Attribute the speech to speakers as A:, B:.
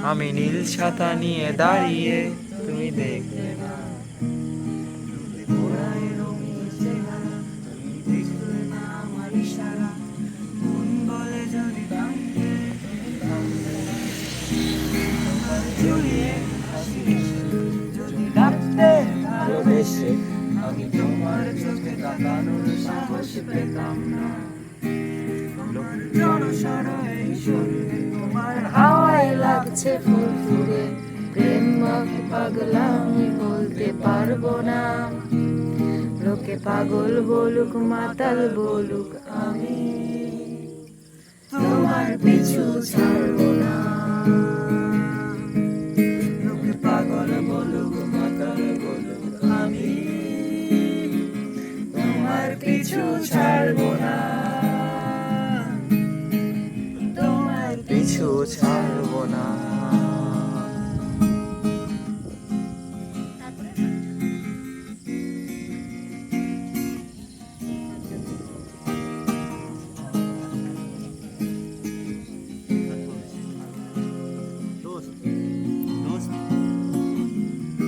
A: আমি নীল ছাতা নিয়ে দাঁড়িয়ে, তুমি দেখবে না। ঘোড়ায় রঙিন চেহারা, তুমি দেখবে না আমার ইশারা। মন বলে যদি থামতে, তুমি থামবে না। তোমার জড়িয়ে হাসি হেসে, যদি ডাকতে ভালোবেসে, আমি তোমার চোখে তাকানোর সাহস পেতাম না। তোমার জড়সড় এই শরীরে, তোমার হাওয়ায় লাগছে ফুরফুরে। প্রেম মাখি পাগলামি বলতে পারবো না। লোকে পাগল বলুক মাতাল বলুক, আমি তোমার পিছু ছাড়বো না। লোকে পাগল বলুক মাতাল বলুক, আমি তোমার পিছু ছাড়বো না। তোমার পিছু ছাড়বো না।